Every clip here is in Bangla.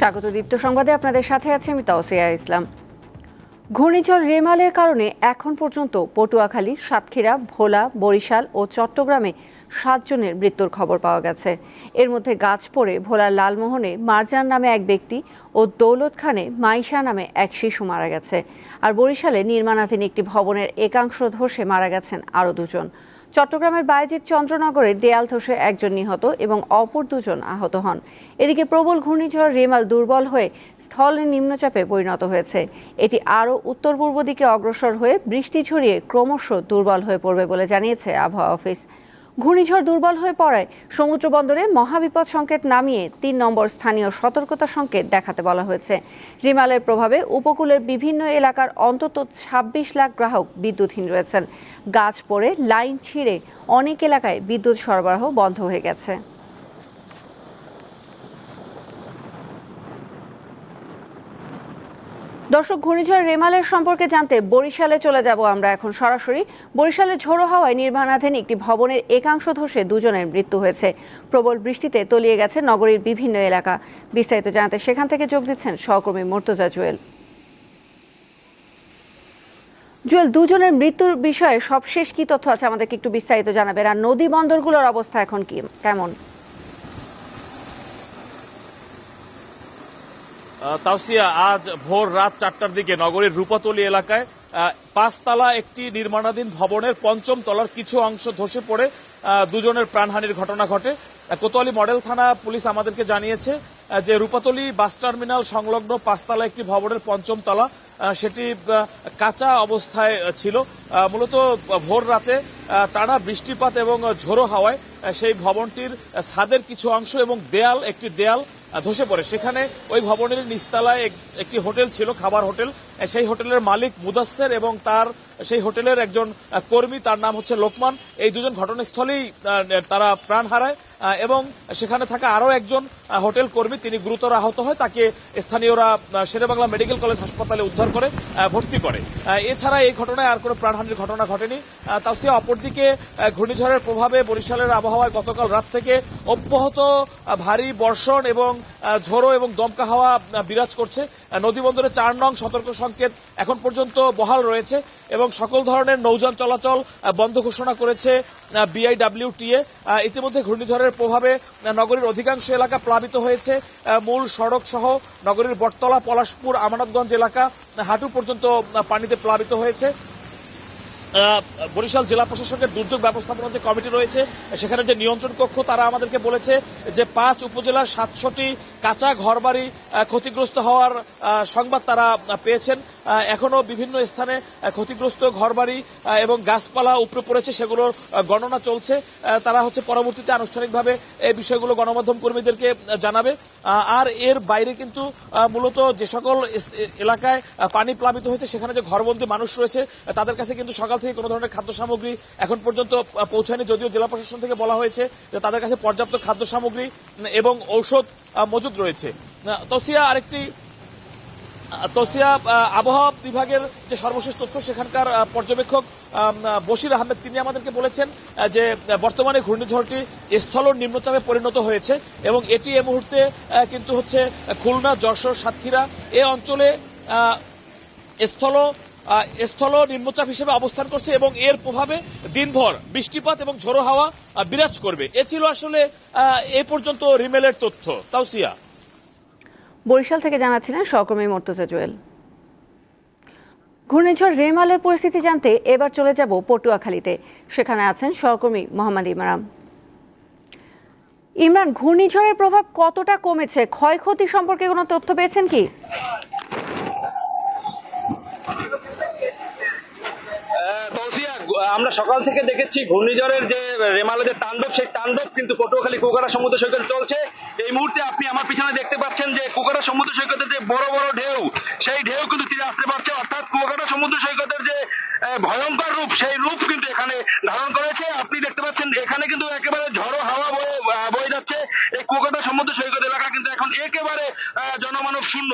স্বাগত দীপ্ত সংবাদে আপনাদের সাথে আছে আমি তাওসিয়া ইসলাম। ঘূর্ণিঝড় রেমালের কারণে এখন পর্যন্ত পটুয়াখালী, সাতক্ষীরা, ভোলা, বরিশাল ও চট্টগ্রামে 7 জনের মৃত্যুর খবর পাওয়া গেছে। এর মধ্যে গাছ পড়ে ভোলার লালমোহনে মারজান নামে এক ব্যক্তি ও দৌলত খানে মাইশা নামে এক শিশু মারা গেছে। আর বরিশালে নির্মাণাধীন একটি ভবনের একাংশ ধসে মারা গেছেন আরও 2 জন। চট্টগ্রামের বায়েজিদ চন্দ্রনগরে দেয়াল ধসে 1 জন নিহত এবং অপর 2 জন আহত হন। এদিকে প্রবল ঘূর্ণিঝড় রেমাল দুর্বল হয়ে স্থলে নিম্নচাপে পরিণত হয়েছে। এটি আরও উত্তর পূর্ব দিকে অগ্রসর হয়ে বৃষ্টি ছড়িয়ে ক্রমশ দুর্বল হয়ে পড়বে বলে জানিয়েছে আবহাওয়া অফিস। ঘূর্ণিঝড় দুর্বল হয়ে পড়ায় সমুদ্র বন্দরে মহাবিপদ সংকেত নামিয়ে 3 নম্বর স্থানীয় সতর্কতা সংকেত দেখাতে বলা হয়েছে। রিমালের প্রভাবে উপকূলের বিভিন্ন এলাকার অন্তত 26 লাখ গ্রাহক বিদ্যুৎহীন রয়েছেন। গাছ পড়ে লাইন ছিঁড়ে অনেক এলাকায় বিদ্যুৎ সরবরাহ বন্ধ হয়ে গেছে। দর্শক, ঘূর্ণিঝড় রেমালের সম্পর্কে জানতে বরিশালে চলে যাব আমরা এখন সরাসরি। বরিশালে ঝোড়ো হাওয়ায় নির্মাণাধীন একটি ভবনের একাংশ ধসে 2 জনের মৃত্যু হয়েছে। প্রবল বৃষ্টিতে তলিয়ে গেছে নগরীর বিভিন্ন এলাকা। বিস্তারিত জানাতে সেখান থেকে যোগ দিচ্ছেন সহকর্মী মুর্তজা জুয়েল। জুয়েল, 2 জনের মৃত্যুর বিষয়ে সবশেষ কি তথ্য আছে আমাদেরকে একটু বিস্তারিত জানাবেন, আর নদী বন্দরগুলোর অবস্থা এখন কেমন? তাওসিয়া, আজ ভোর রাত 4টার দিকে নগরীর রূপাতলী এলাকায় 5 তলা একটি নির্মাণাধীন ভবনের 5ম তলার কিছু অংশ ধসে পড়ে 2 জনের প্রাণহানির ঘটনা ঘটে। কোতোয়ালি মডেল থানা পুলিশ আমাদেরকে জানিয়েছে যে রূপাতলী বাস টার্মিনাল সংলগ্ন 5 তলা একটি ভবনের 5ম তলা সেটি কাঁচা অবস্থায় ছিল। মূলত ভোর রাতে টানা বৃষ্টিপাত এবং ঝোড়ো হাওয়ায় সেই ভবনটির ছাদের কিছু অংশ এবং একটি দেয়াল ধসে পড়ে। সেখানে ওই ভবনের নিচতলায় একটি হোটেল ছিল, খাবার হোটেল। সেই হোটেলের মালিক মুদাসসের এবং তার সেই হোটেলের একজন কর্মী, তার নাম হচ্ছে লোকমান। এই 2জন ঘটনাস্থলেই তারা প্রাণ হারায় এবং সেখানে থাকা আরও একজন হোটেল কর্মী তিনি গুরুতর আহত হয়। তাকে স্থানীয়রা শেরেবাংলা মেডিকেল কলেজ হাসপাতালে উদ্ধার করে ভর্তি করে। এছাড়া এই ঘটনায় আর কোনো প্রাণহানির ঘটনা ঘটেনি। তাছাড়া অপরদিকে ঘূর্ণিঝড়ের প্রভাবে বরিশালের আবহাওয়ায় গতকাল রাত থেকে অব্যাহত ভারী বর্ষণ এবং ঝোড়ো এবং দমকা হাওয়া বিরাজ করছে। নদীবন্দরে 4 নং সতর্ক সংকেত এখন পর্যন্ত বহাল রয়েছে এবং সকল ধরনের নৌযান চলাচল বন্ধ ঘোষণা করেছে বিআইডব্লিউটিএ। ইতিমধ্যে ঘূর্ণিঝড়ের প্রভাবে নগরীর অধিকাংশ এলাকা প্লাবিত হয়েছে। মূল সড়ক সহ নগরীর বটতলা, পলাশপুর, আমানতগঞ্জ এলাকা হাঁটু পর্যন্ত পানিতে প্লাবিত হয়েছে। বরিশাল জেলা প্রশাসকের দুর্যোগ ব্যবস্থাপনা যে কমিটি রয়েছে সেখানে যে নিয়ন্ত্রণ কক্ষ, তারা আমাদেরকে বলেছে যে 5 উপজেলার 700টি কাঁচা ঘরবাড়ি ক্ষতিগ্রস্ত হওয়ার সংবাদ তারা পেয়েছেন। এখনো বিভিন্ন স্থানে ক্ষতিগ্রস্ত ঘরবাড়ি এবং গাছপালা উপড়ে পড়েছে, সেগুলোর গণনা চলছে। তারা পরবর্তীতে আনুষ্ঠানিকভাবে এই বিষয়গুলো গণমাধ্যম কর্মীদেরকে জানাবে। আর এর বাইরে কিন্তু মূলত যে সকল এলাকায় পানি প্লাবিত হয়েছে সেখানে যে ঘরবন্দি মানুষ রয়েছে তাদের কাছে কিন্তু সকাল থেকে কোনো ধরনের খাদ্য সামগ্রী এখন পর্যন্ত পৌঁছায়নি, যদিও জেলা প্রশাসন থেকে বলা হয়েছে যে তাদের কাছে পর্যাপ্ত খাদ্য সামগ্রী এবং ঔষধ মজুদ রয়েছে। তসিয়া, আবহাওয়া বিভাগের যে সর্বশেষ তথ্য, সেখানকার পর্যবেক্ষক বশির আহমেদ তিনি আমাদেরকে বলেছেন যে বর্তমানে ঘূর্ণিঝড়টি স্থল নিম্নচাপে পরিণত হয়েছে এবং এটি এই মুহূর্তে কিন্তু খুলনা, যশোর, সাতক্ষীরা এ অঞ্চলে স্থল নিম্নচাপ হিসেবে অবস্থান করছে এবং এর প্রভাবে দিনভর বৃষ্টিপাত এবং ঝোড়ো হাওয়া বিরাজ করবে। এ ছিল আসলে এ পর্যন্ত রিমেলের তথ্য। তাওসিয়া, বরিশাল থেকে জানাচ্ছিলেন সহকর্মী মুর্তজা জুয়েল। ঘূর্ণিঝড় রেমালের পরিস্থিতি জানতে এবার চলে যাব পটুয়াখালীতে। সেখানে আছেন সহকর্মী মোহাম্মদ ইমরান। ইমরান, ঘূর্ণিঝড়ের প্রভাব কতটা কমেছে, ক্ষয়ক্ষতি সম্পর্কে কোনো তথ্য পেয়েছেন কি? আমরা সকাল থেকে দেখেছি ঘূর্ণিঝড়ের যে রেমালের যে তাণ্ডব, সেই তাণ্ডব কিন্তু পটুয়াখালী কুকারা সমুদ্র সৈকত চলছে। এই মুহূর্তে আপনি আমার পিছনে দেখতে পাচ্ছেন যে কুকারা সমুদ্র সৈকতের যে বড় বড় ঢেউ, সেই ঢেউ কিন্তু তীরে আসতে পারছে। অর্থাৎ কুয়াকাটা সমুদ্র সৈকতের যে ভয়ঙ্কর রূপ, সেই রূপ কিন্তু এখানে ধারণ করেছে। আপনি দেখতে পাচ্ছেন এখানে কিন্তু একেবারে ঝড়ো হাওয়া বয়ে যাচ্ছে। এই কুয়াকাটা সমুদ্র সৈকত এলাকা কিন্তু এখন একেবারে জনমানব শূন্য।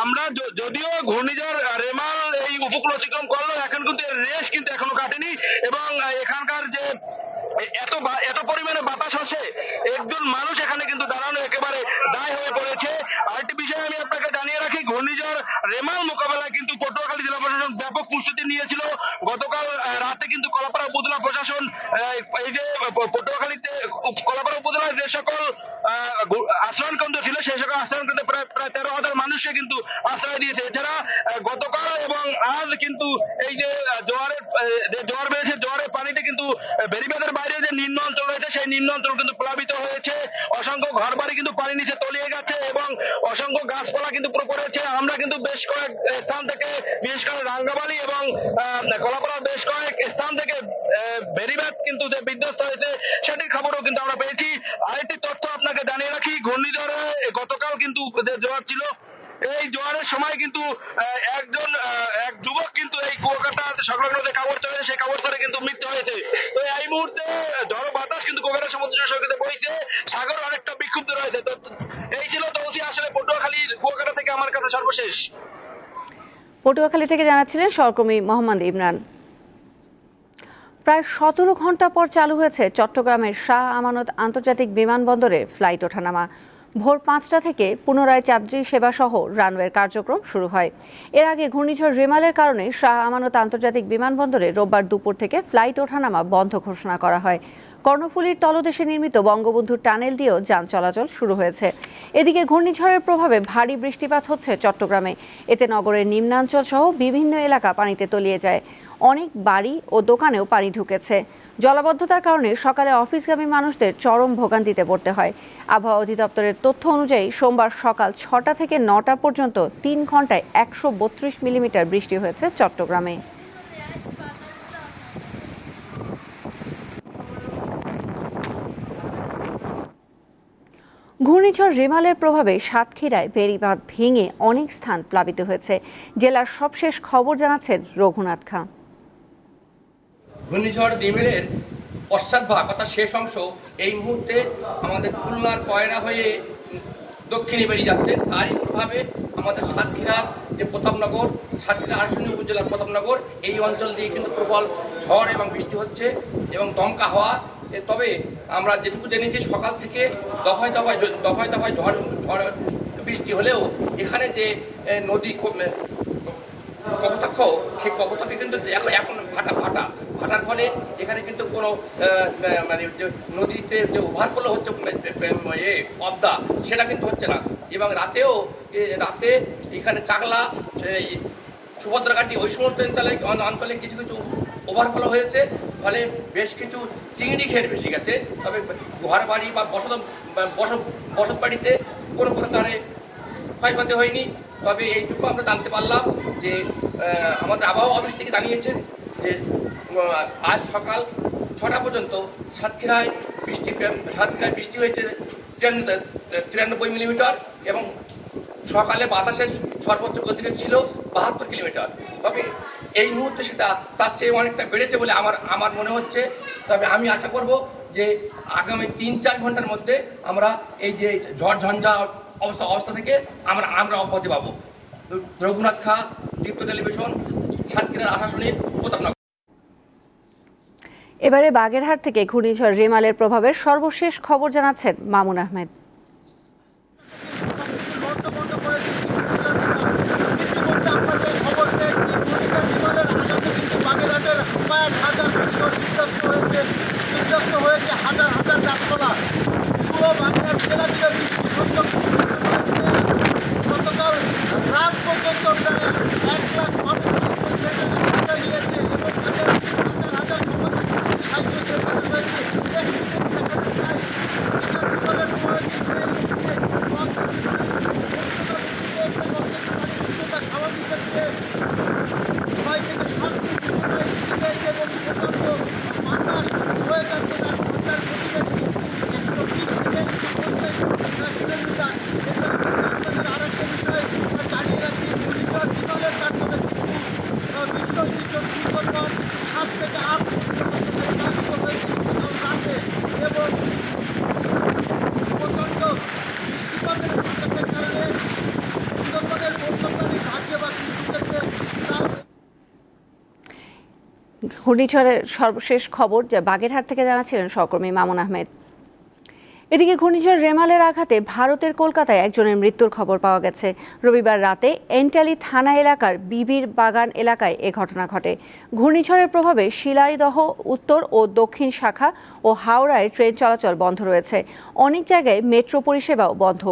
আমরা যদিও ঘূর্ণিঝড় রেমাল এই উপকূল অতিক্রম করলো, এখন কিন্তু এর রেশ কিন্তু এখনো কাটেনি এবং এখানকার যে এত পরিমাণে বাতাস আছে, একজন মানুষ এখানে কিন্তু দাঁড়ানো একেবারে দায় হয়ে পড়েছে। আরেকটি বিষয় আমি আপনাকে জানিয়ে রাখি, ঘূর্ণিঝড় রেমাল মোকাবেলায় কিন্তু পটুয়াখালী জেলা প্রশাসন ব্যাপক প্রস্তুতি নিয়েছিল। গতকাল রাতে কিন্তু কলাপাড়া উপজেলা প্রশাসন এই যে পটুয়াখালীতে কলাপাড়া উপজেলায় যে সকল আশ্রয়ণ কেন্দ্র ছিল সেই সকল আশ্রয়ণ কেন্দ্রে প্রায় 13,000 মানুষকে কিন্তু আশ্রয় দিয়েছে। এছাড়া গতকাল এবং আজ কিন্তু এই যে জোয়ার বেড়েছে, জোয়ারের পানিতে কিন্তু বেড়িবাঁধের বাইরে যে নিম্ন অঞ্চল রয়েছে সেই নিম্ন অঞ্চল কিন্তু প্লাবিত হয়েছে। অসংখ্য ঘরবাড়ি কিন্তু পানি নিচে তলিয়ে গেছে এবং অসংখ্য গাছপালা কিন্তু পুরো পড়েছে। আমরা কিন্তু বেশ কয়েক স্থান থেকে, বিশেষ করে রাঙ্গাবালি এবং কলাপাড়ার বেশ কয়েক স্থান থেকে বেড়িবাঁধ কিন্তু যে বিধ্বস্ত হয়েছে সেটির খবরও কিন্তু আমরা পেয়েছি। আরেকটি তথ্য আপনাকে জানিয়ে রাখি, ঘূর্ণিঝড়ে গতকাল কিন্তু যে জোয়ার ছিল, এই জোয়ারের সময় কিন্তু এক যুবক কিন্তু এই কুয়াকাটা সংলগ্ন যে কাগরচরে সেই কাগরচরে কিন্তু মৃত্যু হয়েছে। তো এই মুহূর্তে ঝড়ো বাতাস কিন্তু কুয়াকাটা সমুদ্র সৈকতে বইছে, সাগর অনেকটা বিক্ষুব্ধ রয়েছে। তো এই ছিল তৌসি, আসলে পটুয়াখালীর কুয়াকাটা থেকে আমার কাছে সর্বশেষ। পটুয়াখালী থেকে জানাচ্ছিলেন সহকর্মী মোহাম্মদ ইমরান। প্রায় 17 ঘন্টা পর চালু হয়েছে চট্টগ্রামের শাহ আমানত আন্তর্জাতিক বিমানবন্দরে ফ্লাইট ওঠানামা। ভোর 5টা থেকে পুনরায় যাত্রী সেবা সহ রানওয়ের কার্যক্রম শুরু হয়। এর আগে ঘূর্ণিঝড় রেমালের কারণে শাহ আমানত আন্তর্জাতিক বিমানবন্দরে রোববার দুপুর থেকে ফ্লাইট ওঠানামা বন্ধ ঘোষণা করা হয়। কর্ণফুলীর তলদেশে নির্মিত বঙ্গবন্ধু টানেল দিয়েও যান চলাচল শুরু হয়েছে। এদিকে ঘূর্ণিঝড়ের প্রভাবে ভারী বৃষ্টিপাত হচ্ছে চট্টগ্রামে। এতে নগরের নিম্নাঞ্চল সহ বিভিন্ন এলাকা পানিতে তলিয়ে যায়। অনেক বাড়ি ও দোকানেও পানি ঢুকেছে। জলাবদ্ধতার কারণে সকালে অফিসগামী মানুষদের চরম ভোগান্তিতে পড়তে হয়। আবহাওয়া অধিদপ্তরের তথ্য অনুযায়ী সোমবার সকাল 6টা থেকে 9টা পর্যন্ত 3 ঘন্টায় 132 মিলিমিটার বৃষ্টি হয়েছে চট্টগ্রামে। ঘূর্ণিঝড় রেমালের প্রভাবে সাতক্ষীরায় বেড়িবাঁধ ভেঙে অনেক স্থান প্লাবিত হয়েছে। জেলার সবশেষ খবর জানাচ্ছেন রঘুনাথ খাঁ। ঘূর্ণিঝড় রিমেলের পশ্চাৎভাগ অর্থাৎ শেষ অংশ এই মুহূর্তে আমাদের খুলনার কয়রা হয়ে দক্ষিণে বেরিয়ে যাচ্ছে। তারই প্রভাবে আমাদের সাতক্ষীরার যে প্রতাপনগর, সাতক্ষীরা আশাশুনি উপজেলার প্রতাপনগর, এই অঞ্চল দিয়ে কিন্তু প্রবল ঝড় এবং বৃষ্টি হচ্ছে এবং দমকা হওয়া। তবে আমরা যেটুকু জেনেছি সকাল থেকে দফায় দফায় ঝড় বৃষ্টি হলেও এখানে যে নদী কপোতাক্ষ, সেই কপোতাক্ষ কিন্তু এখন ফাটার ফলে এখানে কিন্তু কোনো মানে যে নদীতে যে ওভারফ্লো হচ্ছে পদ্মা, সেটা কিন্তু হচ্ছে না। এবং রাতে এখানে চাকলা, সুভদ্রাঘাটি ওই সমস্ত অঞ্চলে কিছু ওভারফ্লো হয়েছে, ফলে বেশ কিছু চিংড়ি খেয়ে ভেসে গেছে। তবে ঘর বাড়ি বা বসত বাড়িতে কোনো প্রকারে ক্ষয়ক্ষতি হয়নি। তবে এইটুকু আমরা জানতে পারলাম যে আমাদের আবহাওয়া অফিস থেকে জানিয়েছেন যে আজ সকাল 6টা পর্যন্ত সাতক্ষীরায় বৃষ্টি হয়েছে 93 মিলিমিটার এবং সকালে বাতাসের সর্বোচ্চ গতিবেগ ছিল 72 কিলোমিটার। তবে এই মুহূর্তে সেটা তার চেয়ে অনেকটা বেড়েছে বলে আমার মনে হচ্ছে। তবে আমি আশা করব যে আগামী 3-4 ঘন্টার মধ্যে আমরা এই যে ঝড় ঝঞ্ঝা অবস্থা থেকে আমরা অব্যাহতি পাবো। রঘুনাথ খাঁ, দীপ্ত টেলিভিশন, সাতক্ষীরার আশাশুনির প্রতাপনগর। এবারে বাগেরহাট থেকে ঘূর্ণিঝড় রেমালের প্রভাবের সর্বশেষ খবর জানাচ্ছেন মামুন আহমেদ। হাজার হাজার গাছপালা পুরো বাংলার জেলা জুড়ে গতকাল রাত পর্যন্ত প্রায় 1 লাখ মানুষ নিয়েছে এবং তাদের হাজার হাজার সাহায্য হয়েছে। ঘূর্ণিঝড়ের সর্বশেষ খবর যা বাগেরহাট থেকে জানাচ্ছিলেন সহকর্মী মামুন আহমেদ। এদিকে ঘূর্ণিঝড় রেমালের আঘাতে ভারতের কলকাতায় একজনের মৃত্যুর খবর পাওয়া গেছে। রবিবার রাতে এন্টালি থানা এলাকার বিবির বাগান এলাকায় এ ঘটনা ঘটে। ঘূর্ণিঝড়ের প্রভাবে শিলাইদহ উত্তর ও দক্ষিণ শাখা ও হাওড়ায় ট্রেন চলাচল বন্ধ রয়েছে। অনেক জায়গায় মেট্রো পরিষেবাও বন্ধ।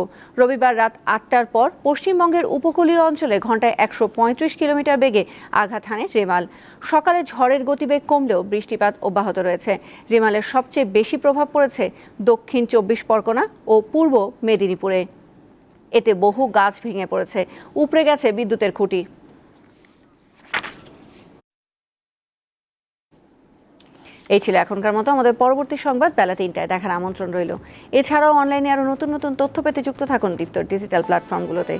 রবিবার রাত 8টার পর পশ্চিমবঙ্গের উপকূলীয় অঞ্চলে ঘন্টায় 135 কিলোমিটার বেগে আঘাত হানে রেমাল। সকালে ঝড়ের গতিবেগ কমলেও বৃষ্টিপাত অব্যাহত রয়েছে। রেমালের সবচেয়ে বেশি প্রভাব পড়েছে দক্ষিণ 24 পরগনা ও পূর্ব মেদিনীপুরে। এতে বহু গাছ ভেঙে পড়েছে, উপড়ে গেছে বিদ্যুতের খুঁটি। এই ছিল এখনকার মতো। আমাদের পরবর্তী সংবাদ বেলা 3টায় দেখার আমন্ত্রণ রইল। এছাড়াও অনলাইনে আরও নতুন নতুন তথ্য পেতে যুক্ত থাকুন দীপ্তর ডিজিটাল প্ল্যাটফর্মগুলোতে।